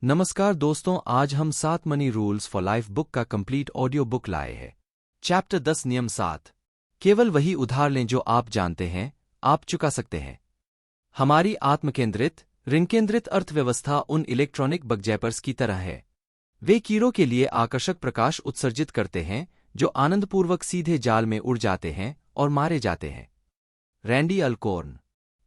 नमस्कार दोस्तों, आज हम 7 money rules for life book का कंप्लीट ऑडियो बुक लाए हैं। चैप्टर 10 नियम 7। केवल वही उधार लें जो आप जानते हैं आप चुका सकते हैं। हमारी आत्मकेंद्रित ऋण केंद्रित अर्थव्यवस्था उन इलेक्ट्रॉनिक बगजैपर्स की तरह है। वे कीड़ों के लिए आकर्षक प्रकाश उत्सर्जित करते हैं जो आनंदपूर्वक सीधे जाल में उड़ जाते हैं और मारे जाते हैं। रैंडी अल्कोर्न।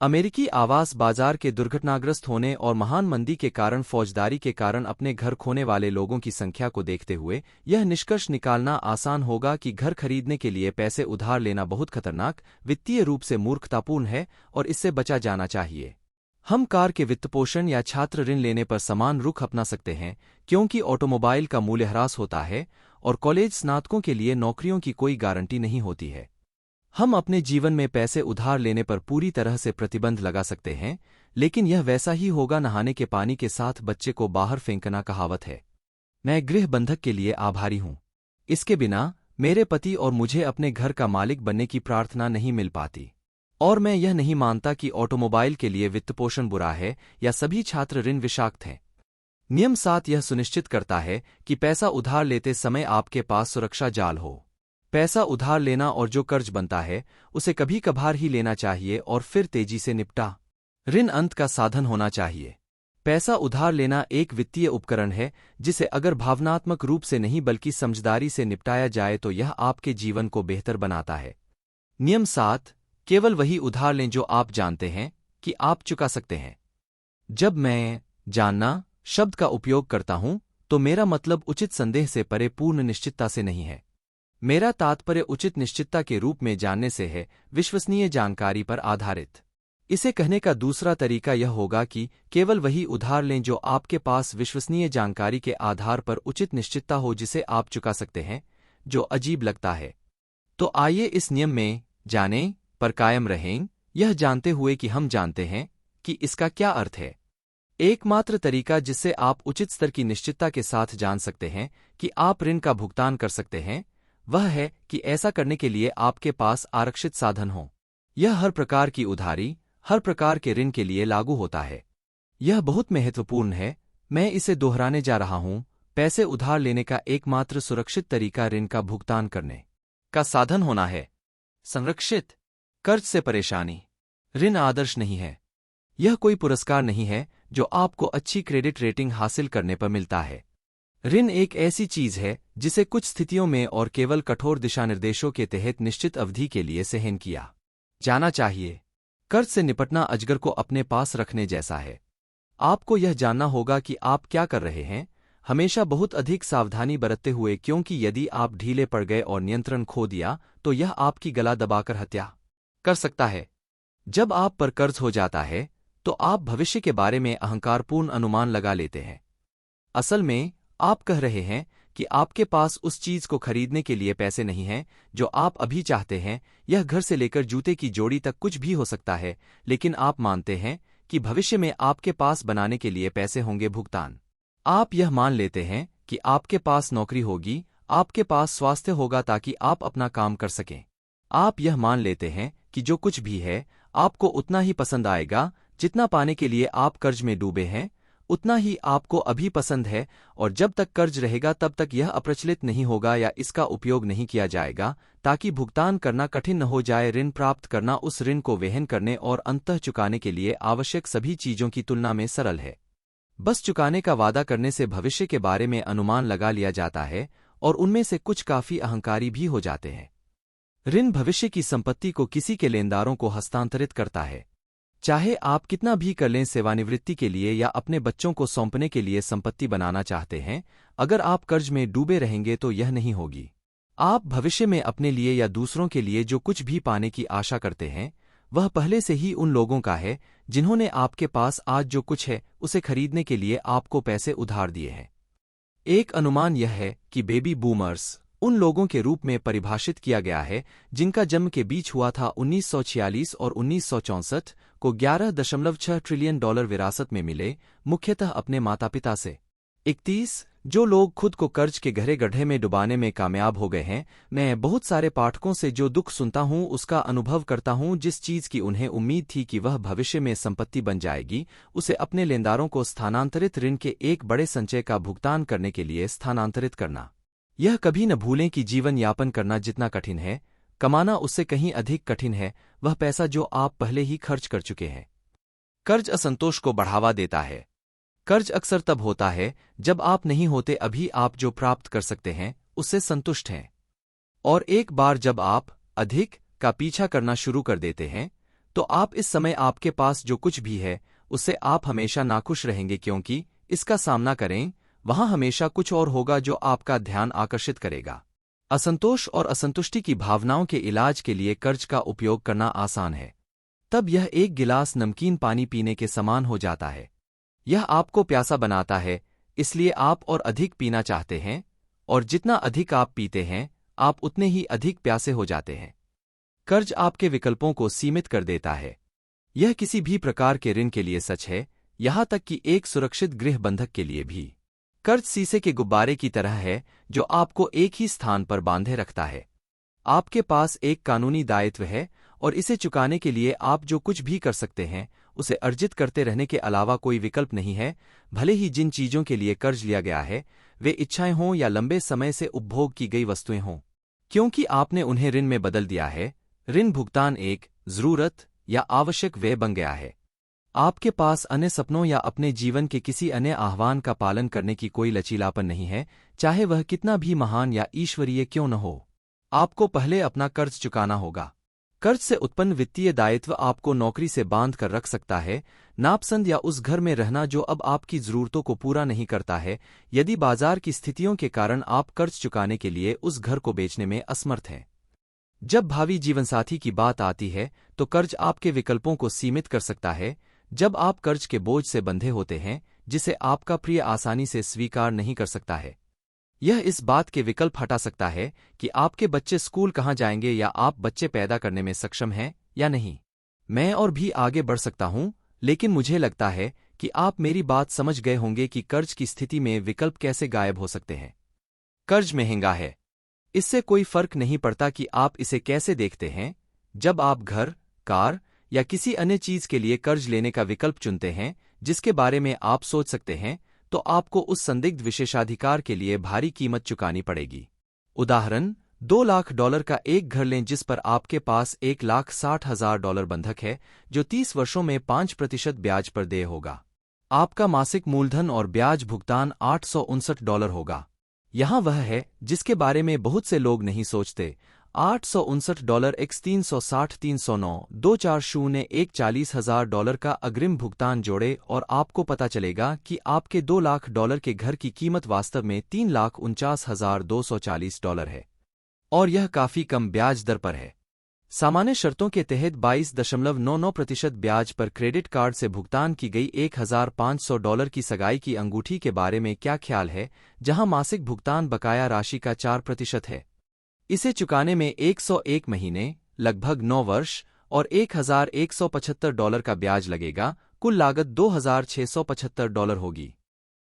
अमेरिकी आवास बाजार के दुर्घटनाग्रस्त होने और महान मंदी के कारण फौजदारी के कारण अपने घर खोने वाले लोगों की संख्या को देखते हुए यह निष्कर्ष निकालना आसान होगा कि घर खरीदने के लिए पैसे उधार लेना बहुत खतरनाक, वित्तीय रूप से मूर्खतापूर्ण है और इससे बचा जाना चाहिए। हम कार के वित्तपोषण या छात्र ऋण लेने पर समान रुख अपना सकते हैं क्योंकि ऑटोमोबाइल का मूल्यह्रास होता है और कॉलेज स्नातकों के लिए नौकरियों की कोई गारंटी नहीं होती है। हम अपने जीवन में पैसे उधार लेने पर पूरी तरह से प्रतिबंध लगा सकते हैं, लेकिन यह वैसा ही होगा नहाने के पानी के साथ बच्चे को बाहर फेंकना। कहावत है। मैं गृह बंधक के लिए आभारी हूं। इसके बिना मेरे पति और मुझे अपने घर का मालिक बनने की प्रार्थना नहीं मिल पाती। और मैं यह नहीं मानता कि ऑटोमोबाइल के लिए वित्तपोषण बुरा है या सभी छात्र ऋण विषाक्त हैं। नियम 7 यह सुनिश्चित करता है कि पैसा उधार लेते समय आपके पास सुरक्षा जाल हो। पैसा उधार लेना और जो कर्ज बनता है उसे कभी कभार ही लेना चाहिए और फिर तेजी से निपटा। ऋण अंत का साधन होना चाहिए। पैसा उधार लेना एक वित्तीय उपकरण है जिसे अगर भावनात्मक रूप से नहीं बल्कि समझदारी से निपटाया जाए तो यह आपके जीवन को बेहतर बनाता है। नियम 7 केवल वही उधार लें जो आप जानते हैं कि आप चुका सकते हैं। जब मैं जानना शब्द का उपयोग करता हूं तो मेरा मतलब उचित संदेह से परे पूर्ण निश्चितता से नहीं है। मेरा तात्पर्य उचित निश्चितता के रूप में जानने से है, विश्वसनीय जानकारी पर आधारित। इसे कहने का दूसरा तरीका यह होगा कि केवल वही उधार लें जो आपके पास विश्वसनीय जानकारी के आधार पर उचित निश्चितता हो जिसे आप चुका सकते हैं। जो अजीब लगता है, तो आइए इस नियम में जानें पर कायम रहें, यह जानते हुए कि हम जानते हैं कि इसका क्या अर्थ है। एकमात्र तरीका जिससे आप उचित स्तर की निश्चितता के साथ जान सकते हैं कि आप ऋण का भुगतान कर सकते हैं वह है कि ऐसा करने के लिए आपके पास आरक्षित साधन हो। यह हर प्रकार की उधारी, हर प्रकार के ऋण के लिए लागू होता है। यह बहुत महत्वपूर्ण है, मैं इसे दोहराने जा रहा हूं। पैसे उधार लेने का एकमात्र सुरक्षित तरीका ऋण का भुगतान करने का साधन होना है। संरक्षित कर्ज से परेशानी। ऋण आदर्श नहीं है। यह कोई पुरस्कार नहीं है जो आपको अच्छी क्रेडिट रेटिंग हासिल करने पर मिलता है। ऋण एक ऐसी चीज है जिसे कुछ स्थितियों में और केवल कठोर दिशानिर्देशों के तहत निश्चित अवधि के लिए सहन किया जाना चाहिए। कर्ज से निपटना अजगर को अपने पास रखने जैसा है। आपको यह जानना होगा कि आप क्या कर रहे हैं, हमेशा बहुत अधिक सावधानी बरतते हुए, क्योंकि यदि आप ढीले पड़ गए और नियंत्रण खो दिया तो यह आपकी गला दबाकर हत्या कर सकता है। जब आप पर कर्ज हो जाता है तो आप भविष्य के बारे में अहंकारपूर्ण अनुमान लगा लेते हैं। असल में आप कह रहे हैं कि आपके पास उस चीज को खरीदने के लिए पैसे नहीं हैं जो आप अभी चाहते हैं। यह घर से लेकर जूते की जोड़ी तक कुछ भी हो सकता है, लेकिन आप मानते हैं कि भविष्य में आपके पास बनाने के लिए पैसे होंगे। भुगतान। आप यह मान लेते हैं कि आपके पास नौकरी होगी, आपके पास स्वास्थ्य होगा ताकि आप अपना काम कर सकें। आप यह मान लेते हैं कि जो कुछ भी है आपको उतना ही पसंद आएगा जितना पाने के लिए आप कर्ज में डूबे हैं, उतना ही आपको अभी पसंद है, और जब तक कर्ज रहेगा तब तक यह अप्रचलित नहीं होगा या इसका उपयोग नहीं किया जाएगा ताकि भुगतान करना कठिन न हो जाए। ऋण प्राप्त करना उस ऋण को वहन करने और अंततः चुकाने के लिए आवश्यक सभी चीजों की तुलना में सरल है। बस चुकाने का वादा करने से भविष्य के बारे में अनुमान लगा लिया जाता है और उनमें से कुछ काफी अहंकारी भी हो जाते हैं। ऋण भविष्य की संपत्ति को किसी के लेनदारों को हस्तांतरित करता है। चाहे आप कितना भी कर लें सेवानिवृत्ति के लिए या अपने बच्चों को सौंपने के लिए संपत्ति बनाना चाहते हैं, अगर आप कर्ज में डूबे रहेंगे तो यह नहीं होगी। आप भविष्य में अपने लिए या दूसरों के लिए जो कुछ भी पाने की आशा करते हैं वह पहले से ही उन लोगों का है जिन्होंने आपके पास आज जो कुछ है उसे खरीदने के लिए आपको पैसे उधार दिए हैं। एक अनुमान यह है कि बेबी बूमर्स उन लोगों के रूप में परिभाषित किया गया है जिनका जन्म के बीच हुआ था 1946 और 1964 को 11.6 ट्रिलियन डॉलर विरासत में मिले, मुख्यतः अपने माता पिता से। 31 जो लोग खुद को कर्ज के गहरे गड्ढे में डुबाने में कामयाब हो गए हैं, मैं बहुत सारे पाठकों से जो दुख सुनता हूं उसका अनुभव करता हूं। जिस चीज की उन्हें उम्मीद थी कि वह भविष्य में संपत्ति बन जाएगी, उसे अपने लेनदारों को स्थानांतरित ऋण के एक बड़े संचय का भुगतान करने के लिए स्थानांतरित करना। यह कभी न भूलें कि जीवन यापन करना जितना कठिन है, कमाना उससे कहीं अधिक कठिन है, वह पैसा जो आप पहले ही खर्च कर चुके हैं। कर्ज असंतोष को बढ़ावा देता है। कर्ज अक्सर तब होता है जब आप नहीं होते अभी आप जो प्राप्त कर सकते हैं उससे संतुष्ट हैं, और एक बार जब आप अधिक का पीछा करना शुरू कर देते हैं तो आप इस समय आपके पास जो कुछ भी है उससे आप हमेशा नाखुश रहेंगे, क्योंकि इसका सामना करें वहां हमेशा कुछ और होगा जो आपका ध्यान आकर्षित करेगा। असंतोष और असंतुष्टि की भावनाओं के इलाज के लिए कर्ज का उपयोग करना आसान है। तब यह एक गिलास नमकीन पानी पीने के समान हो जाता है। यह आपको प्यासा बनाता है, इसलिए आप और अधिक पीना चाहते हैं, और जितना अधिक आप पीते हैं आप उतने ही अधिक प्यासे हो जाते हैं। कर्ज आपके विकल्पों को सीमित कर देता है। यह किसी भी प्रकार के ऋण के लिए सच है, यहां तक कि एक सुरक्षित गृह बंधक के लिए भी। कर्ज शीशे के गुब्बारे की तरह है जो आपको एक ही स्थान पर बांधे रखता है। आपके पास एक कानूनी दायित्व है और इसे चुकाने के लिए आप जो कुछ भी कर सकते हैं उसे अर्जित करते रहने के अलावा कोई विकल्प नहीं है। भले ही जिन चीजों के लिए कर्ज लिया गया है वे इच्छाएं हों या लंबे समय से उपभोग की गई वस्तुएं हों, क्योंकि आपने उन्हें ऋण में बदल दिया है, ऋण भुगतान एक जरूरत या आवश्यक व्यय बन गया है। आपके पास अन्य सपनों या अपने जीवन के किसी अन्य आह्वान का पालन करने की कोई लचीलापन नहीं है, चाहे वह कितना भी महान या ईश्वरीय क्यों न हो। आपको पहले अपना कर्ज चुकाना होगा। कर्ज से उत्पन्न वित्तीय दायित्व आपको नौकरी से बांध कर रख सकता है, नापसंद या उस घर में रहना जो अब आपकी जरूरतों को पूरा नहीं करता है, यदि बाजार की स्थितियों के कारण आप कर्ज चुकाने के लिए उस घर को बेचने में असमर्थ हैं। जब भावी जीवनसाथी की बात आती है तो कर्ज आपके विकल्पों को सीमित कर सकता है। जब आप कर्ज के बोझ से बंधे होते हैं जिसे आपका प्रिय आसानी से स्वीकार नहीं कर सकता है, यह इस बात के विकल्प हटा सकता है कि आपके बच्चे स्कूल कहाँ जाएंगे या आप बच्चे पैदा करने में सक्षम हैं या नहीं। मैं और भी आगे बढ़ सकता हूं, लेकिन मुझे लगता है कि आप मेरी बात समझ गए होंगे कि कर्ज की स्थिति में विकल्प कैसे गायब हो सकते हैं। कर्ज महंगा है, इससे कोई फर्क नहीं पड़ता कि आप इसे कैसे देखते हैं। जब आप घर, कार या किसी अन्य चीज के लिए कर्ज लेने का विकल्प चुनते हैं जिसके बारे में आप सोच सकते हैं, तो आपको उस संदिग्ध विशेषाधिकार के लिए भारी कीमत चुकानी पड़ेगी। उदाहरण, $2 लाख का एक घर लें जिस पर आपके पास $1,60,000 बंधक है, जो 30 वर्षों में 5% ब्याज पर देय होगा। आपका मासिक मूलधन और ब्याज भुगतान $859 होगा। यहाँ वह है जिसके बारे में बहुत से लोग नहीं सोचते। $859 x 360 309 240 $40,000 का अग्रिम भुगतान जोड़े और आपको पता चलेगा कि आपके $2 लाख के घर की कीमत वास्तव में $3,49,240 है, और यह काफी कम ब्याज दर पर है। सामान्य शर्तों के तहत 22.99% ब्याज पर क्रेडिट कार्ड से भुगतान की गई $1,500 की सगाई की अंगूठी के बारे में क्या ख्याल है, जहां मासिक भुगतान बकाया राशि का 4% है। इसे चुकाने में 101 महीने, लगभग 9 वर्ष और $1,175 का ब्याज लगेगा। कुल लागत $2,675 होगी।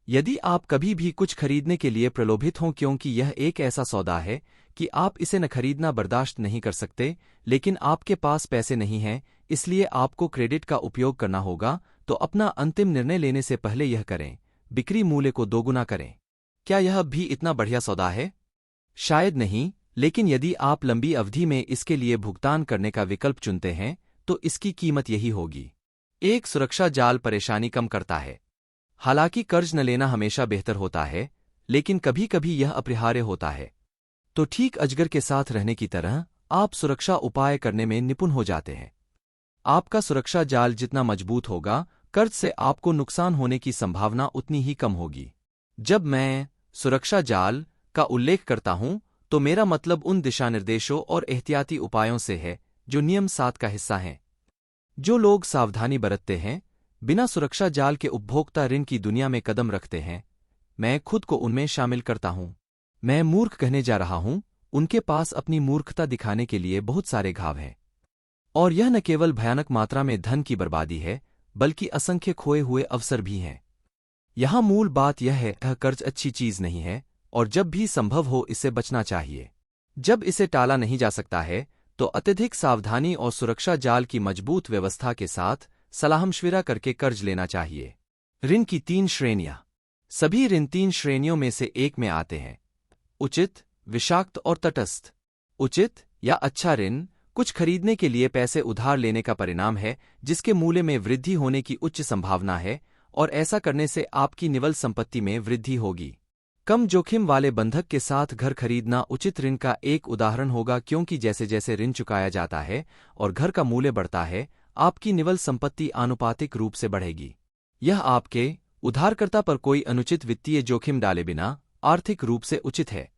यदि आप कभी भी कुछ खरीदने के लिए प्रलोभित हों, क्योंकि यह एक ऐसा सौदा है कि आप इसे न खरीदना बर्दाश्त नहीं कर सकते, लेकिन आपके पास पैसे नहीं हैं, इसलिए आपको क्रेडिट का उपयोग करना होगा, तो अपना अंतिम निर्णय लेने से पहले यह करें, बिक्री मूल्य को दोगुना करें। क्या यह भी इतना बढ़िया सौदा है? शायद नहीं, लेकिन यदि आप लंबी अवधि में इसके लिए भुगतान करने का विकल्प चुनते हैं तो इसकी कीमत यही होगी। एक सुरक्षा जाल परेशानी कम करता है। हालांकि कर्ज न लेना हमेशा बेहतर होता है, लेकिन कभी कभी यह अपरिहार्य होता है। तो ठीक अजगर के साथ रहने की तरह आप सुरक्षा उपाय करने में निपुण हो जाते हैं। आपका सुरक्षा जाल जितना मजबूत होगा, कर्ज से आपको नुकसान होने की संभावना उतनी ही कम होगी। जब मैं सुरक्षा जाल का उल्लेख करता हूं तो मेरा मतलब उन दिशानिर्देशों और एहतियाती उपायों से है जो नियम 7 का हिस्सा हैं। जो लोग सावधानी बरतते हैं, बिना सुरक्षा जाल के उपभोक्ता ऋण की दुनिया में कदम रखते हैं, मैं खुद को उनमें शामिल करता हूं। मैं मूर्ख कहने जा रहा हूं, उनके पास अपनी मूर्खता दिखाने के लिए बहुत सारे घाव हैं। और यह न केवल भयानक मात्रा में धन की बर्बादी है, बल्कि असंख्य खोए हुए अवसर भी हैं। यहाँ मूल बात यह है कि कर्ज अच्छी चीज नहीं है और जब भी संभव हो इससे बचना चाहिए। जब इसे टाला नहीं जा सकता है तो अत्यधिक सावधानी और सुरक्षा जाल की मजबूत व्यवस्था के साथ सलाह-मशविरा करके कर्ज लेना चाहिए। ऋण की 3 श्रेणियां। सभी ऋण 3 श्रेणियों में से एक में आते हैं: उचित, विषाक्त और तटस्थ। उचित या अच्छा ऋण कुछ खरीदने के लिए पैसे उधार लेने का परिणाम है जिसके मूल्य में वृद्धि होने की उच्च संभावना है और ऐसा करने से आपकी निवल संपत्ति में वृद्धि होगी। कम जोखिम वाले बंधक के साथ घर खरीदना उचित ऋण का एक उदाहरण होगा, क्योंकि जैसे जैसे ऋण चुकाया जाता है और घर का मूल्य बढ़ता है, आपकी निवल संपत्ति आनुपातिक रूप से बढ़ेगी। यह आपके उधारकर्ता पर कोई अनुचित वित्तीय जोखिम डाले बिना आर्थिक रूप से उचित है।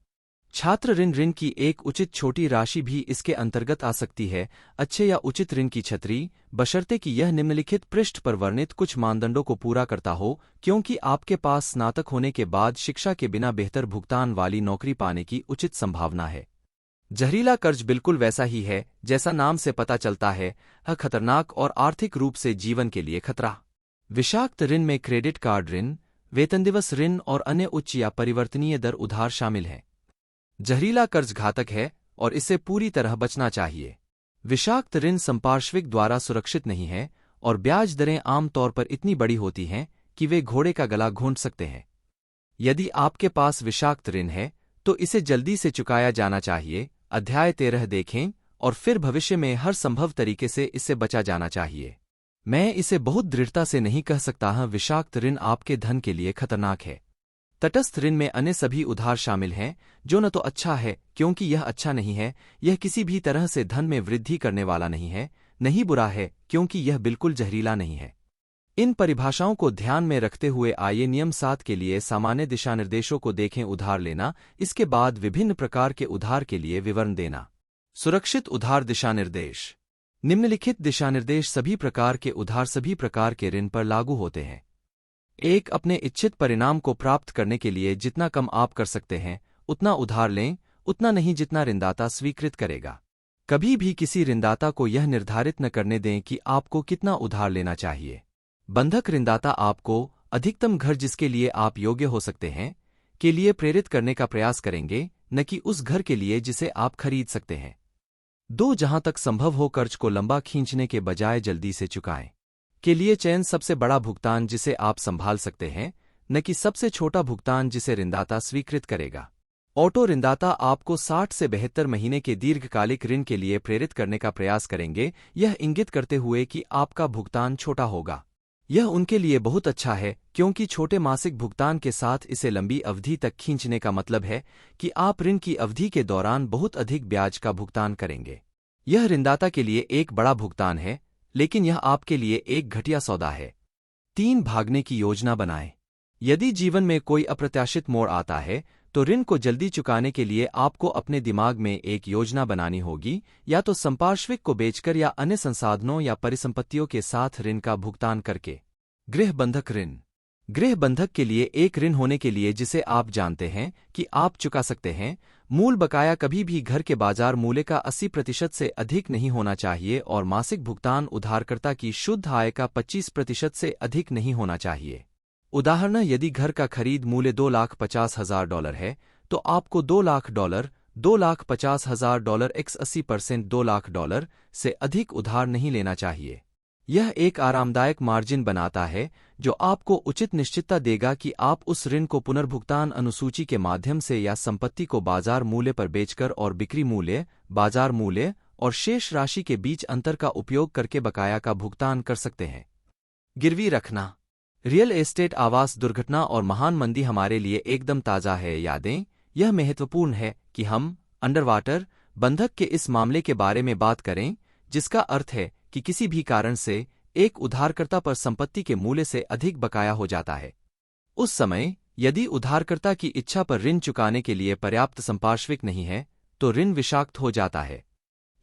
छात्र ऋण की एक उचित छोटी राशि भी इसके अंतर्गत आ सकती है। अच्छे या उचित ऋण की छतरी, बशर्ते कि यह निम्नलिखित पृष्ठ पर वर्णित कुछ मानदंडों को पूरा करता हो, क्योंकि आपके पास स्नातक होने के बाद शिक्षा के बिना बेहतर भुगतान वाली नौकरी पाने की उचित संभावना है। जहरीला कर्ज बिल्कुल वैसा ही है जैसा नाम से पता चलता है, खतरनाक और आर्थिक रूप से जीवन के लिए खतरा। विषाक्त ऋण में क्रेडिट कार्ड ऋण, वेतन दिवस ऋण और अन्य उच्च या परिवर्तनीय दर उधार शामिल हैं। जहरीला कर्ज घातक है और इससे पूरी तरह बचना चाहिए। विषाक्त ऋण संपार्श्विक द्वारा सुरक्षित नहीं है और ब्याज दरें आम तौर पर इतनी बड़ी होती हैं कि वे घोड़े का गला घोंट सकते हैं। यदि आपके पास विषाक्त ऋण है तो इसे जल्दी से चुकाया जाना चाहिए। अध्याय 13 देखें और फिर भविष्य में हर संभव तरीके से इससे बचा जाना चाहिए। मैं इसे बहुत दृढ़ता से नहीं कह सकता हूं, विषाक्त ऋण आपके धन के लिए खतरनाक है। तटस्थ ऋण में अन्य सभी उधार शामिल हैं, जो न तो अच्छा है क्योंकि यह अच्छा नहीं है, यह किसी भी तरह से धन में वृद्धि करने वाला नहीं है, नहीं बुरा है क्योंकि यह बिल्कुल जहरीला नहीं है। इन परिभाषाओं को ध्यान में रखते हुए आइए नियम 7 के लिए सामान्य दिशानिर्देशों को देखें। उधार लेना, इसके बाद विभिन्न प्रकार के उधार के लिए विवरण देना। सुरक्षित उधार दिशानिर्देश। निम्नलिखित दिशानिर्देश सभी प्रकार के उधार सभी प्रकार के ऋण पर लागू होते हैं। 1. अपने इच्छित परिणाम को प्राप्त करने के लिए जितना कम आप कर सकते हैं उतना उधार लें, उतना नहीं जितना ऋणदाता स्वीकृत करेगा। कभी भी किसी ऋणदाता को यह निर्धारित न करने दें कि आपको कितना उधार लेना चाहिए। बंधक ऋणदाता आपको अधिकतम घर जिसके लिए आप योग्य हो सकते हैं के लिए प्रेरित करने का प्रयास करेंगे, न कि उस घर के लिए जिसे आप खरीद सकते हैं। 2. जहां तक संभव हो कर्ज को लंबा खींचने के बजाय जल्दी से चुकाएं। के लिए चयन सबसे बड़ा भुगतान जिसे आप संभाल सकते हैं, न कि सबसे छोटा भुगतान जिसे ऋणदाता स्वीकृत करेगा। ऑटो ऋणदाता आपको 60 से 72 महीने के दीर्घकालिक ऋण के लिए प्रेरित करने का प्रयास करेंगे, यह इंगित करते हुए कि आपका भुगतान छोटा होगा। यह उनके लिए बहुत अच्छा है क्योंकि छोटे मासिक भुगतान के साथ इसे लंबी अवधि तक खींचने का मतलब है कि आप ऋण की अवधि के दौरान बहुत अधिक ब्याज का भुगतान करेंगे। यह ऋणदाता के लिए एक बड़ा भुगतान है, लेकिन यह आपके लिए एक घटिया सौदा है। 3. भागने की योजना बनाएं। यदि जीवन में कोई अप्रत्याशित मोड़ आता है तो ऋण को जल्दी चुकाने के लिए आपको अपने दिमाग में एक योजना बनानी होगी, या तो संपार्श्विक को बेचकर या अन्य संसाधनों या परिसंपत्तियों के साथ ऋण का भुगतान करके। गृह बंधक ऋण। गृह बंधक के लिए एक ऋण होने के लिए जिसे आप जानते हैं कि आप चुका सकते हैं। मूल बकाया कभी भी घर के बाजार मूल्य का 80% से अधिक नहीं होना चाहिए और मासिक भुगतान उधारकर्ता की शुद्ध आय का 25% से अधिक नहीं होना चाहिए। उदाहरण, यदि घर का खरीद मूल्य $2,50,000 है तो आपको $2,00,000, $2,50,000 x 80% $2,00,000 से अधिक उधार नहीं लेना चाहिए। यह एक आरामदायक मार्जिन बनाता है जो आपको उचित निश्चितता देगा कि आप उस ऋण को पुनर्भुगतान अनुसूची के माध्यम से या संपत्ति को बाजार मूल्य पर बेचकर और बिक्री मूल्य, बाजार मूल्य और शेष राशि के बीच अंतर का उपयोग करके बकाया का भुगतान कर सकते हैं। गिरवी रखना। रियल एस्टेट, आवास दुर्घटना और महान मंदी हमारे लिए एकदम ताज़ा है यादें। यह महत्वपूर्ण है कि हम अंडरवाटर बंधक के इस मामले के बारे में बात करें, जिसका अर्थ है कि किसी भी कारण से एक उधारकर्ता पर संपत्ति के मूल्य से अधिक बकाया हो जाता है। उस समय यदि उधारकर्ता की इच्छा पर ऋण चुकाने के लिए पर्याप्त संपार्श्विक नहीं है तो ऋण विषाक्त हो जाता है।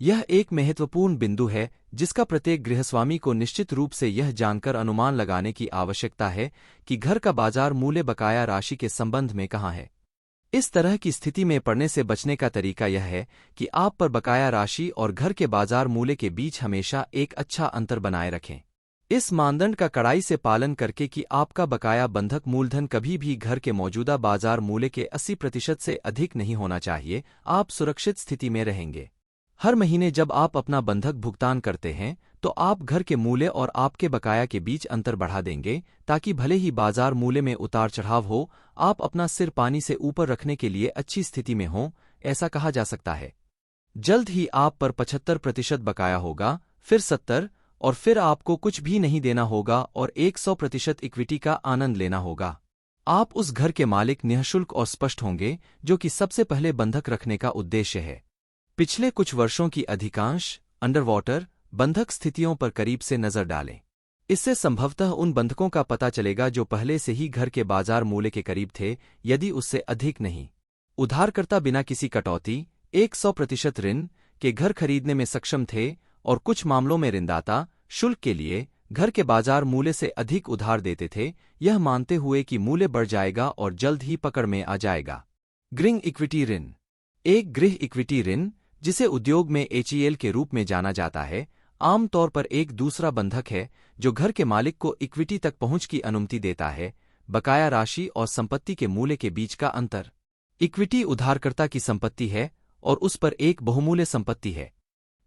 यह एक महत्वपूर्ण बिंदु है जिसका प्रत्येक गृहस्वामी को निश्चित रूप से यह जानकर अनुमान लगाने की आवश्यकता है कि घर का बाजार मूल्य बकाया राशि के संबंध में कहाँ है। इस तरह की स्थिति में पड़ने से बचने का तरीका यह है कि आप पर बकाया राशि और घर के बाजार मूल्य के बीच हमेशा एक अच्छा अंतर बनाए रखें। इस मानदंड का कड़ाई से पालन करके कि आपका बकाया बंधक मूलधन कभी भी घर के मौजूदा बाजार मूल्य के 80% से अधिक नहीं होना चाहिए, आप सुरक्षित स्थिति में रहेंगे। हर महीने जब आप अपना बंधक भुगतान करते हैं तो आप घर के मूल्य और आपके बकाया के बीच अंतर बढ़ा देंगे, ताकि भले ही बाजार मूल्य में उतार चढ़ाव हो, आप अपना सिर पानी से ऊपर रखने के लिए अच्छी स्थिति में हों, ऐसा कहा जा सकता है। जल्द ही आप पर 75% बकाया होगा, फिर 70, और फिर आपको कुछ भी नहीं देना होगा और 100% इक्विटी का आनंद लेना होगा। आप उस घर के मालिक निःशुल्क और स्पष्ट होंगे, जो कि सबसे पहले बंधक रखने का उद्देश्य है। पिछले कुछ वर्षों की अधिकांश अंडरवाटर बंधक स्थितियों पर करीब से नजर डालें। इससे संभवतः उन बंधकों का पता चलेगा जो पहले से ही घर के बाजार मूल्य के करीब थे, यदि उससे अधिक नहीं। उधारकर्ता बिना किसी कटौती 100% ऋण के घर खरीदने में सक्षम थे, और कुछ मामलों में ऋणदाता शुल्क के लिए घर के बाजार मूल्य से अधिक उधार देते थे, यह मानते हुए कि मूल्य बढ़ जाएगा और जल्द ही पकड़ में आ जाएगा। गृह इक्विटी ऋण एक गृह इक्विटी ऋण, जिसे उद्योग में एचईएल के रूप में जाना जाता है, आमतौर पर एक दूसरा बंधक है जो घर के मालिक को इक्विटी तक पहुंच की अनुमति देता है, बकाया राशि और संपत्ति के मूल्य के बीच का अंतर। इक्विटी उधारकर्ता की संपत्ति है और उस पर एक बहुमूल्य संपत्ति है।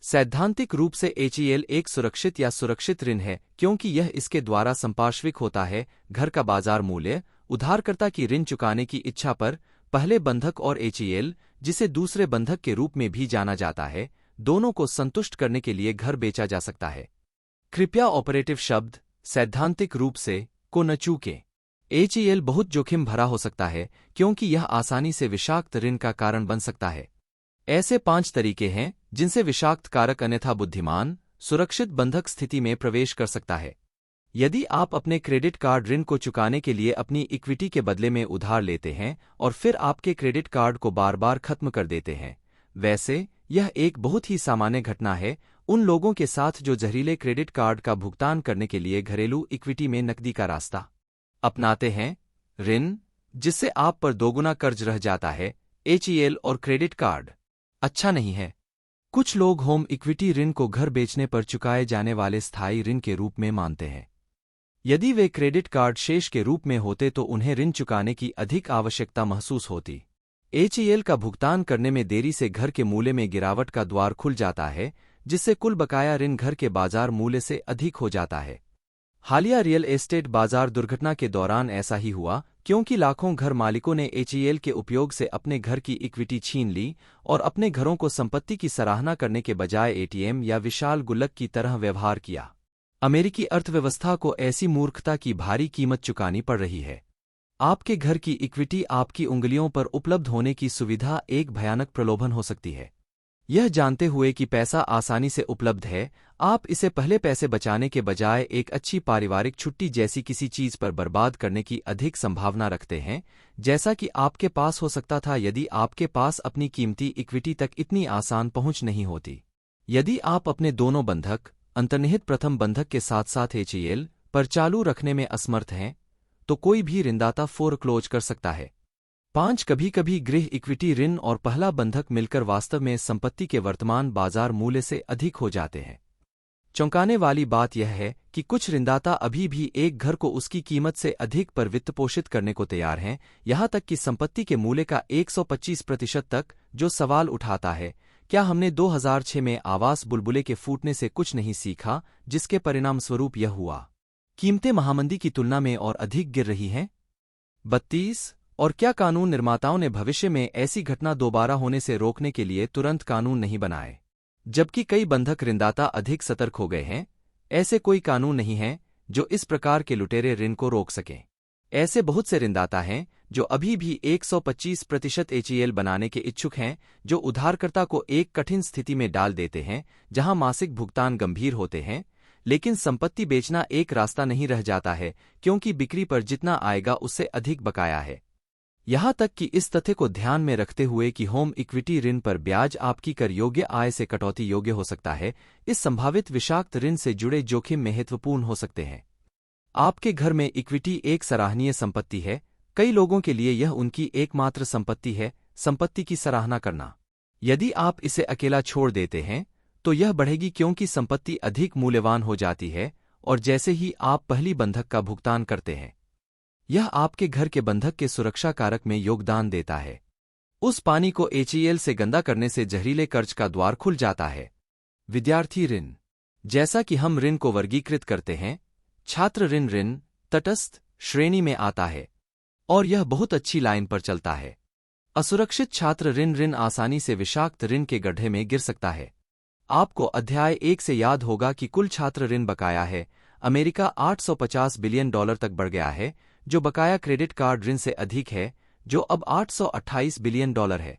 सैद्धांतिक रूप से एचईएल एक सुरक्षित या सुरक्षित ऋण है, क्योंकि यह इसके द्वारा संपार्श्विक होता है। घर का बाजार मूल्य उधारकर्ता की ऋण चुकाने की इच्छा पर पहले बंधक और एचईएल, जिसे दूसरे बंधक के रूप में भी जाना जाता है, दोनों को संतुष्ट करने के लिए घर बेचा जा सकता है। कृपया ऑपरेटिव शब्द सैद्धांतिक रूप से को न चूकें। एचईएल बहुत जोखिम भरा हो सकता है, क्योंकि यह आसानी से विषाक्त ऋण का कारण बन सकता है। ऐसे 5 तरीके हैं जिनसे विषाक्त कारक अन्यथा बुद्धिमान, सुरक्षित बंधक स्थिति में प्रवेश कर सकता है। यदि आप अपने क्रेडिट कार्ड ऋण को चुकाने के लिए अपनी इक्विटी के बदले में उधार लेते हैं और फिर आपके क्रेडिट कार्ड को बार बार खत्म कर देते हैं, वैसे यह एक बहुत ही सामान्य घटना है उन लोगों के साथ जो जहरीले क्रेडिट कार्ड का भुगतान करने के लिए घरेलू इक्विटी में नकदी का रास्ता अपनाते हैं। ऋण जिससे आप पर दोगुना कर्ज रह जाता है, एचईएल और क्रेडिट कार्ड अच्छा नहीं है। कुछ लोग होम इक्विटी ऋण को घर बेचने पर चुकाए जाने वाले स्थायी ऋण के रूप में मानते हैं। यदि वे क्रेडिट कार्ड शेष के रूप में होते तो उन्हें ऋण चुकाने की अधिक आवश्यकता महसूस होती। एचईएल का भुगतान करने में देरी से घर के मूल्य में गिरावट का द्वार खुल जाता है, जिससे कुल बकाया ऋण घर के बाजार मूल्य से अधिक हो जाता है। हालिया रियल एस्टेट बाजार दुर्घटना के दौरान ऐसा ही हुआ, क्योंकि लाखों घर मालिकों ने एचईएल के उपयोग से अपने घर की इक्विटी छीन ली और अपने घरों को संपत्ति की सराहना करने के बजाय एटीएम या विशाल गुल्लक की तरह व्यवहार किया। अमेरिकी अर्थव्यवस्था को ऐसी मूर्खता की भारी कीमत चुकानी पड़ रही है। आपके घर की इक्विटी आपकी उंगलियों पर उपलब्ध होने की सुविधा एक भयानक प्रलोभन हो सकती है। यह जानते हुए कि पैसा आसानी से उपलब्ध है, आप इसे पहले पैसे बचाने के बजाय एक अच्छी पारिवारिक छुट्टी जैसी किसी चीज पर बर्बाद करने की अधिक संभावना रखते हैं, जैसा कि आपके पास हो सकता था यदि आपके पास अपनी कीमती इक्विटी तक इतनी आसान पहुंच नहीं होती। यदि आप अपने दोनों बंधक, अंतर्निहित प्रथम बंधक के साथ साथ एचईएल पर चालू रखने में असमर्थ हैं, तो कोई भी ऋणदाता फोरक्लोज कर सकता है। 5 कभी-कभी गृह इक्विटी ऋण और पहला बंधक मिलकर वास्तव में संपत्ति के वर्तमान बाजार मूल्य से अधिक हो जाते हैं। चौंकाने वाली बात यह है कि कुछ ऋणदाता अभी भी एक घर को उसकी कीमत से अधिक पर वित्तपोषित करने को तैयार हैं, यहां तक कि संपत्ति के मूल्य का 125% तक, जो सवाल उठाता है, क्या हमने 2006 में आवास बुलबुले के फूटने से कुछ नहीं सीखा, जिसके परिणाम स्वरूप यह हुआ। कीमतें महामंदी की तुलना में और अधिक गिर रही हैं। 32 और क्या कानून निर्माताओं ने भविष्य में ऐसी घटना दोबारा होने से रोकने के लिए तुरंत कानून नहीं बनाए? जबकि कई बंधक ऋणदाता अधिक सतर्क हो गए हैं, ऐसे कोई कानून नहीं हैं जो इस प्रकार के लुटेरे ऋण को रोक सकें। ऐसे बहुत से ऋणदाता हैं जो अभी भी 125% एचईएल बनाने के इच्छुक हैं, जो उधारकर्ता को एक कठिन स्थिति में डाल देते हैं जहां मासिक भुगतान गंभीर होते हैं, लेकिन संपत्ति बेचना एक रास्ता नहीं रह जाता है, क्योंकि बिक्री पर जितना आएगा उससे अधिक बकाया है। यहां तक कि इस तथ्य को ध्यान में रखते हुए कि होम इक्विटी ऋण पर ब्याज आपकी कर योग्य आय से कटौती योग्य हो सकता है, इस संभावित विषाक्त ऋण से जुड़े जोखिम महत्वपूर्ण हो सकते हैं। आपके घर में इक्विटी एक सराहनीय संपत्ति है। कई लोगों के लिए यह उनकी एकमात्र संपत्ति है, संपत्ति की सराहना करना। यदि आप इसे अकेला छोड़ देते हैं तो यह बढ़ेगी, क्योंकि संपत्ति अधिक मूल्यवान हो जाती है और जैसे ही आप पहली बंधक का भुगतान करते हैं, यह आपके घर के बंधक के सुरक्षा कारक में योगदान देता है। उस पानी को HEL से गंदा करने से जहरीले कर्ज का द्वार खुल जाता है। विद्यार्थी ऋण। जैसा कि हम ऋण को वर्गीकृत करते हैं, छात्र ऋण ऋण तटस्थ श्रेणी में आता है और यह बहुत अच्छी लाइन पर चलता है। असुरक्षित छात्र ऋण ऋण आसानी से विषाक्त ऋण के गड्ढे में गिर सकता है। आपको अध्याय 1 से याद होगा कि कुल छात्र ऋण बकाया है। अमेरिका $850 बिलियन तक बढ़ गया है, जो बकाया क्रेडिट कार्ड ऋण से अधिक है, जो अब $828 बिलियन है।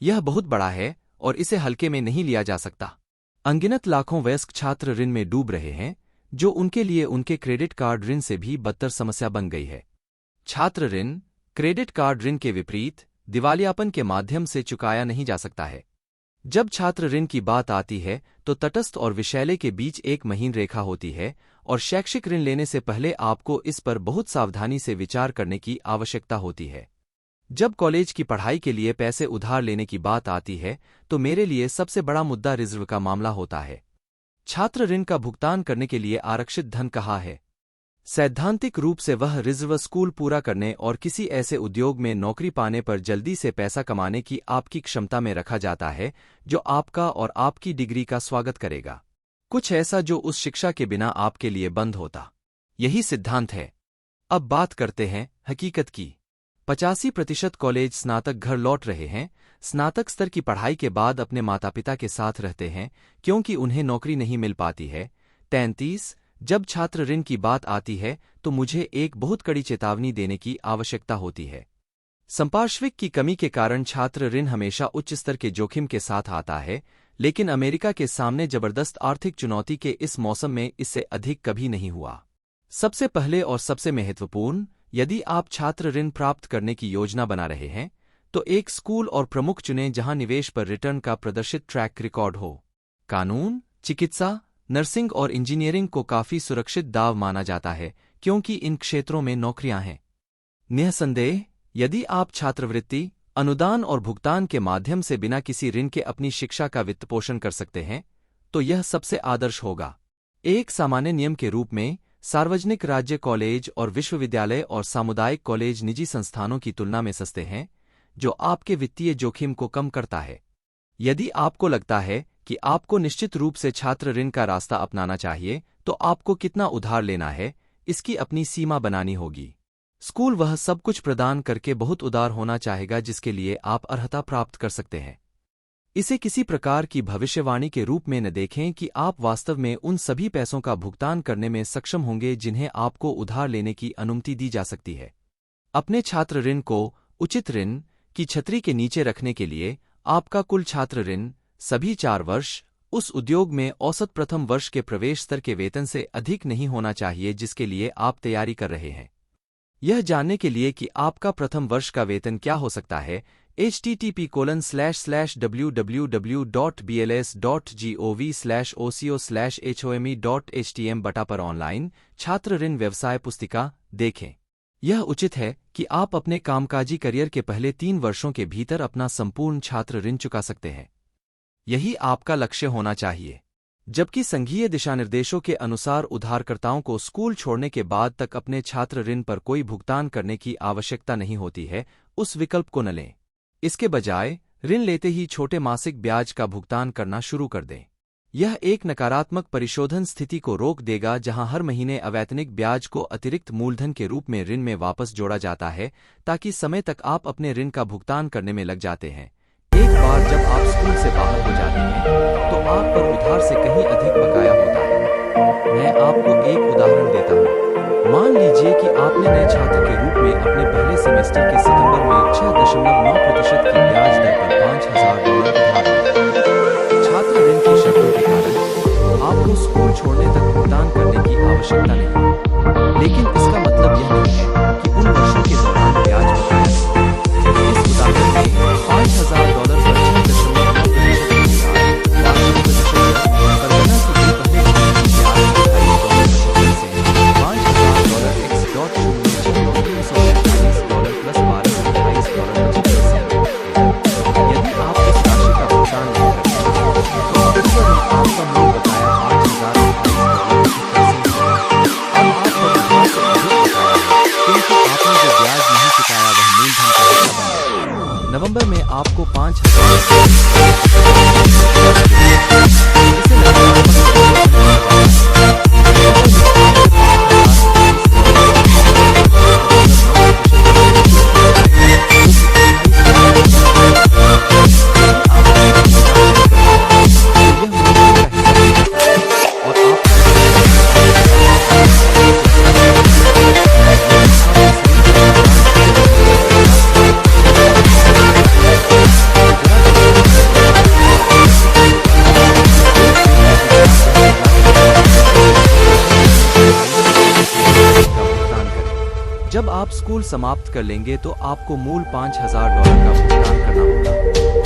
यह बहुत बड़ा है और इसे हल्के में नहीं लिया जा सकता। अनगिनत लाखों वयस्क छात्र ऋण में डूब रहे हैं, जो उनके लिए उनके क्रेडिट कार्ड ऋण से भी बदतर समस्या बन गई है। छात्र ऋण क्रेडिट कार्ड ऋण के विपरीत दिवालियापन के माध्यम से चुकाया नहीं जा सकता है। जब छात्र ऋण की बात आती है तो तटस्थ और विषैले के बीच एक महीन रेखा होती है और शैक्षिक ऋण लेने से पहले आपको इस पर बहुत सावधानी से विचार करने की आवश्यकता होती है। जब कॉलेज की पढ़ाई के लिए पैसे उधार लेने की बात आती है तो मेरे लिए सबसे बड़ा मुद्दा रिजर्व का मामला होता है। छात्र ऋण का भुगतान करने के लिए आरक्षित धन कहाँ है? सैद्धांतिक रूप से वह रिजर्व स्कूल पूरा करने और किसी ऐसे उद्योग में नौकरी पाने पर जल्दी से पैसा कमाने की आपकी क्षमता में रखा जाता है जो आपका और आपकी डिग्री का स्वागत करेगा। कुछ ऐसा जो उस शिक्षा के बिना आपके लिए बंद होता। यही सिद्धांत है। अब बात करते हैं हकीकत की। 85% कॉलेज स्नातक घर लौट रहे हैं, स्नातक स्तर की पढ़ाई के बाद अपने माता पिता के साथ रहते हैं क्योंकि उन्हें नौकरी नहीं मिल पाती है। 33 जब छात्र ऋण की बात आती है तो मुझे एक बहुत कड़ी चेतावनी देने की आवश्यकता होती है। संपार्श्विक की कमी के कारण छात्र ऋण हमेशा उच्च स्तर के जोखिम के साथ आता है, लेकिन अमेरिका के सामने जबरदस्त आर्थिक चुनौती के इस मौसम में इससे अधिक कभी नहीं हुआ। सबसे पहले और सबसे महत्वपूर्ण, यदि आप छात्र ऋण प्राप्त करने की योजना बना रहे हैं तो एक स्कूल और प्रमुख चुनें जहां निवेश पर रिटर्न का प्रदर्शित ट्रैक रिकॉर्ड हो। कानून, चिकित्सा, नर्सिंग और इंजीनियरिंग को काफी सुरक्षित दाव माना जाता है क्योंकि इन क्षेत्रों में नौकरियां हैं। निःसंदेह, यदि आप छात्रवृत्ति, अनुदान और भुगतान के माध्यम से बिना किसी ऋण के अपनी शिक्षा का वित्तपोषण कर सकते हैं तो यह सबसे आदर्श होगा। एक सामान्य नियम के रूप में, सार्वजनिक राज्य कॉलेज और विश्वविद्यालय और सामुदायिक कॉलेज निजी संस्थानों की तुलना में सस्ते हैं, जो आपके वित्तीय जोखिम को कम करता है। यदि आपको लगता है कि आपको निश्चित रूप से छात्र ऋण का रास्ता अपनाना चाहिए, तो आपको कितना उधार लेना है, इसकी अपनी सीमा बनानी होगी। स्कूल वह सब कुछ प्रदान करके बहुत उदार होना चाहेगा जिसके लिए आप अर्हता प्राप्त कर सकते हैं। इसे किसी प्रकार की भविष्यवाणी के रूप में न देखें कि आप वास्तव में उन सभी पैसों का भुगतान करने में सक्षम होंगे जिन्हें आपको उधार लेने की अनुमति दी जा सकती है। अपने छात्र ऋण को उचित ऋण की छतरी के नीचे रखने के लिए आपका कुल छात्र ऋण सभी 4 वर्ष उस उद्योग में औसत प्रथम वर्ष के प्रवेश स्तर के वेतन से अधिक नहीं होना चाहिए जिसके लिए आप तैयारी कर रहे हैं। यह जानने के लिए कि आपका प्रथम वर्ष का वेतन क्या हो सकता है, http://www.bls.gov/oco/home.htm बटा पर ऑनलाइन छात्र ऋण व्यवसाय पुस्तिका देखें। यह उचित है कि आप अपने कामकाजी करियर के पहले 3 वर्षों के भीतर अपना संपूर्ण छात्र ऋण चुका सकते हैं। यही आपका लक्ष्य होना चाहिए। जबकि संघीय दिशानिर्देशों के अनुसार उधारकर्ताओं को स्कूल छोड़ने के बाद तक अपने छात्र ऋण पर कोई भुगतान करने की आवश्यकता नहीं होती है, उस विकल्प को न लें। इसके बजाय ऋण लेते ही छोटे मासिक ब्याज का भुगतान करना शुरू कर दें। यह एक नकारात्मक परिशोधन स्थिति को रोक देगा जहां हर महीने अवैतनिक ब्याज को अतिरिक्त मूलधन के रूप में ऋण में वापस जोड़ा जाता है, ताकि समय तक आप अपने ऋण का भुगतान करने में लग जाते हैं। एक बार जब आप स्कूल से बाहर हो जाते हैं तो आप पर उधार से कहीं अधिक बकाया होता है। मैं आपको एक उदाहरण देता हूँ। मान लीजिए कि आपने नए छात्र के रूप में अपने पहले सेमेस्टर के सितंबर में 6.9% की ब्याज दर पर $5,000 उधार लिया। छात्र ऋण की शर्तों के कारण आपको स्कूल छोड़ने तक भुगतान करने की आवश्यकता नहीं, लेकिन इसका मतलब यह नहीं है कि उन वर्षों के दौरान ब्याज बकाया नहीं। इस उदाहरण में $5,000 पर 6.9% नवंबर में आपको 5,000 जब आप स्कूल समाप्त कर लेंगे तो आपको मूल $5,000 का भुगतान करना होगा।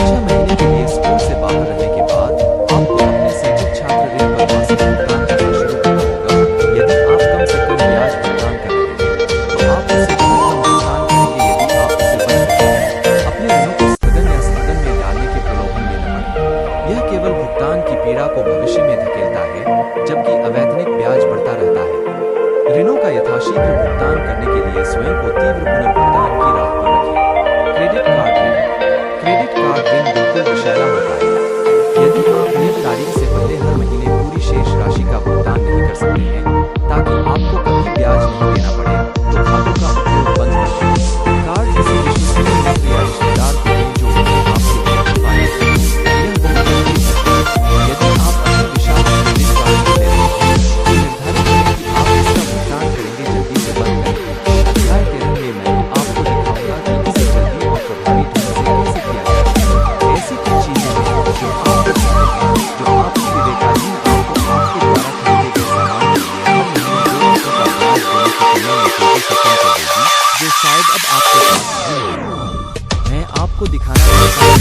6 महीने के लिए स्कूल से बाहर रहने के बाद आपको अपने संचित छात्र ऋण पर मासिक भुगतान करना शुरू करना होगा। यदि आप कम से कम ब्याज भुगतान कर रहे हैं तो आप उसे बहुत कम भुगतान करेंगे। यदि आप उसे बच रहे हैं, अपने ऋणों को स्थगन या स्थगन में डालने के प्रलोभन में न पड़ें। यह केवल भुगतान की पीड़ा को भविष्य में धकेलता है, जबकि अवैतनिक ब्याज बढ़ता रहता है। ऋणों का यथाशीघ्र भुगतान करने के लिए स्वयं को तीव्र पुनर्भुगतान की राह पर रखें। क्रेडिट कार्ड ऋण। क्रेडिट कार्ड ऋण बिल्कुल विषैला होता है। यदि आप नियत तारीख से पहले हर महीने पूरी शेष राशि का भुगतान नहीं कर सकते हैं, ताकि आपको कभी ब्याज नहीं देना पड़े, तो खातों का उपयोग बंद कर दें। कार्ड किसी विश्वसनीय मित्र या रिश्तेदार को दें जो आपके पाए। यह बहुत जरूरी है। यदि आप अपने विशाल क्रेडिट कार्ड को ले रहे हैं, तो निर्धारित करें कि आप इसका भुगतान करेंगे। जल्दी से बंद करें। अध्याय 13 में मैं आपको दिखाऊंगा कि इसे जल्दी और प्रभावी ढंग से कैसे किया जाए। ऐसी कुछ चीजें हैं जो आप कर सकते हैं, जो आपकी विवेकाधीन आपको आपके द्वारा खरीदे गए सामान के लिए हर महीने $2 का ब्याज देने की तुलना में तेजी से कम कर देगी, जो शायद अब आपके पास नहीं होगा। मैं आपको दिखाना चाहता हूँ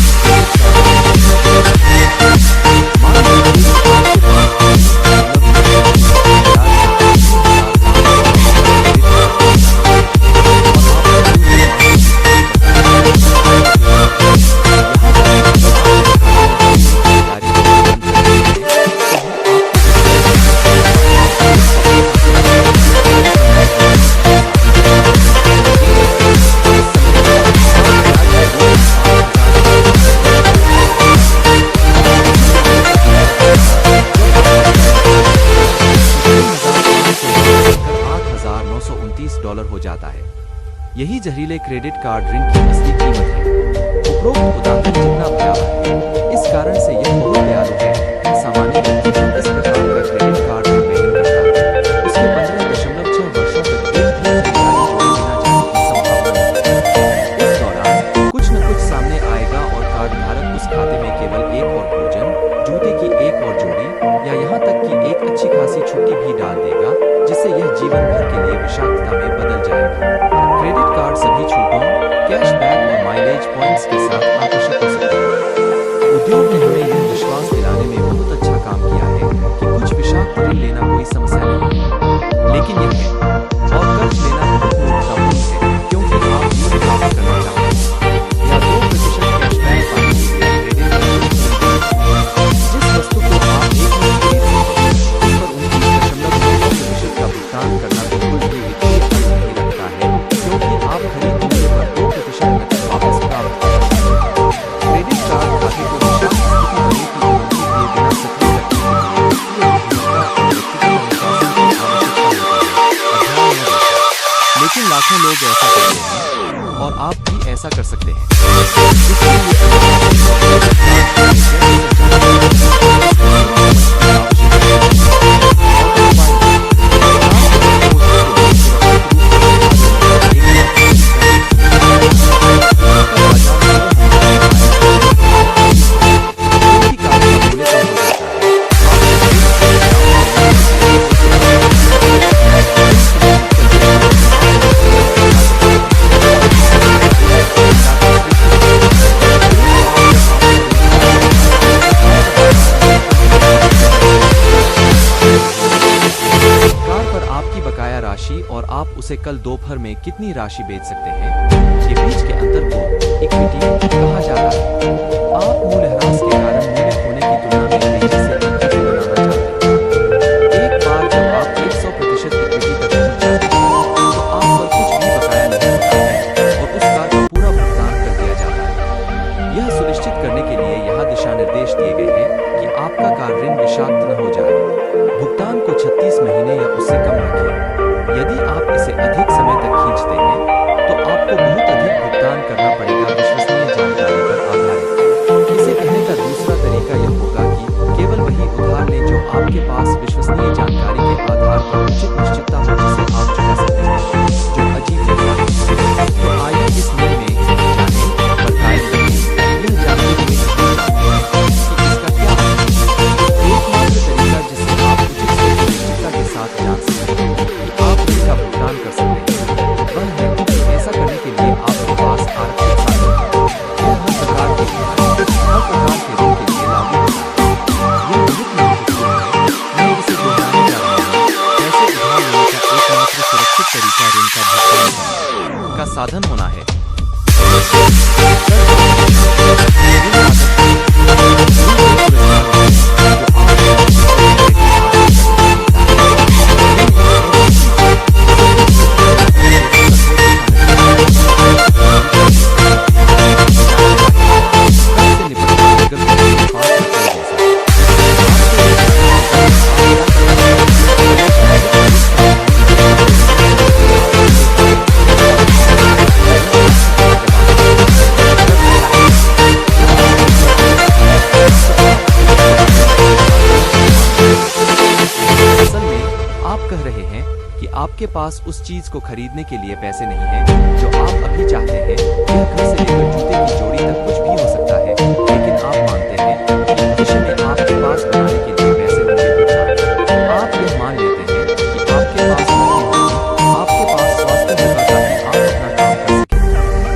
$8,929 हो जाता है। यही जहरीले क्रेडिट कार्ड ऋण की असली कीमत है। उपरोक्त उदाहरण जितना भयावह है, इस कारण से यह बहुत दयालु है। सामान्य व्यक्ति जो इस प्रकार का क्रेडिट कार्ड ऋण ग्रहण करता है, उसके 15.6 वर्षों तक एक भी खरीदारी जोड़े बिना जाने की संभावना नहीं है। इस दौरान कुछ न कुछ सामने आएगा और कार्ड धारक उस खाते में केवल एक और भोजन, जूते की एक और जोड़ी या यहाँ तक कि एक अच्छी खासी छुट्टी भी डाल देगा, जिससे यह जीवन भर के लिए विषाक्तता में बदल जाएगा। क्रेडिट कार्ड सभी छूटों, कैशबैक और माइलेज पॉइंट्स के साथ आकर्षक हो सकते हैं। उद्योग ने हमें यह विश्वास दिलाने में बहुत अच्छा काम किया है कि कुछ विषाक्त ऋण लेना कोई समस्या नहीं है, लेकिन यह है और कर्ज लेना बहुत मूर्खतापूर्ण है, क्योंकि आप मूल्य प्राप्त करना चाहते हैं या 2% कैशबैक पाने के लिए क्रेडिट कार्ड जिस वस्तु को आप एक में खरीद सकते हैं, उस पर 29.9% का भुगतान करना बिल्कुल भी वित्तीय अर्थ नहीं रखता है, क्योंकि आप खरीद मूल्य पर 2% नकद वापस प्राप्त कर सकते हैं। क्रेडिट कार्ड खाते को विशाल स्थिति बनने की अनुमति दिए बिना सक्रिय रखने के लिए वित्तीय बुद्धिमत्ता और व्यक्तिगत अनुशासन की आवश्यकता होती है। अध्याय में देखा। लेकिन लाखों लोग ऐसा करते हैं और आप भी ऐसा कर सकते हैं। और आप उसे कल दोपहर में कितनी राशि बेच सकते हैं, के बीच के अंतर को इक्विटी कहा जाता है। आप मूल्यह्रास के कारण मूल्य खोने की तुलना में तेजी से इक्विटी बनाना चाहते हैं। एक बार जब आप 100% इक्विटी तक पहुंच जाते हैं, तो आप पर कुछ भी बकाया नहीं होता है और उस कार का पूरा भुगतान कर दिया जाता है। साधन होना है। कह रहे हैं कि आपके पास उस चीज को खरीदने के लिए पैसे नहीं हैं जो आप अभी चाहते हैं। यह घर से लेकर जूते की जोड़ी तक कुछ भी हो सकता है, लेकिन आप मानते हैं कि भविष्य में आपके पास बनाने के लिए पैसे होंगे। आप यह मान लेते हैं कि आपके पास नौकरी होगी, आपके पास स्वास्थ्य होगा ताकि आप अपना काम कर सकें।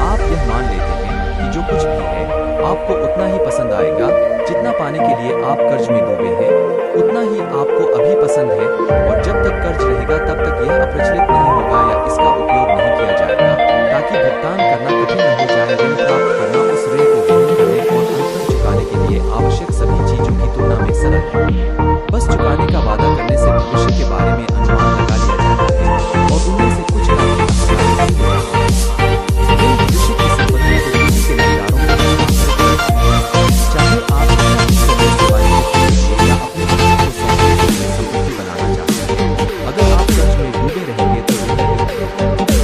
आप यह मान लेते हैं कि जो कुछ भी है आपको उतना ही पसंद आएगा जितना पाने के लिए आप कर्ज में डूबे हैं, उतना ही आपको अभी पसंद है, और जब तक कर्ज रहेगा तब तक यह अप्रचलित नहीं होगा या इसका उपयोग नहीं किया जाएगा, ताकि भुगतान करना कठिन न हो जाए। ऋण प्राप्त करना उस ऋण को वहन करने और अंततः चुकाने के लिए आवश्यक सभी चीजों की तुलना में सरल है। बस चुकाने का वादा करने से भविष्य के बारे में अनुमान लगा लिया जाता है और उनमें से कुछ का भी अपना नहीं होता है। ऋण भविष्य की संपत्ति को किसी के खरीदारों को चाहे आप अपनी समय सेवाएं के लिए या अपने बच्चों को सौंपने के लिए संपत्ति बनाना चाहते हैं। अगर आप कर्ज में डूबे रहेंगे तो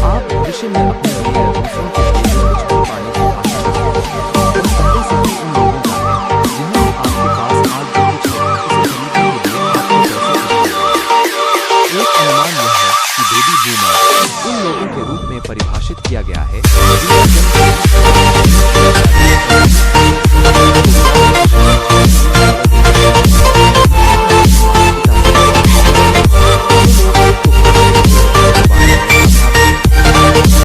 आप भविष्य में अपने लिए या दूसरों के लिए कुछ भी पाने की आशा रखते हैं। और पहले से ही उन लोगों का है जिन्हें आपके पास आज जो कुछ है उसे खरीदने के लिए आपको पैसे चाहिए। एक अनुमान यह है कि बेबी बूमर उन लोगों के रूप में परिभाषित किया गया है जिनका जन्म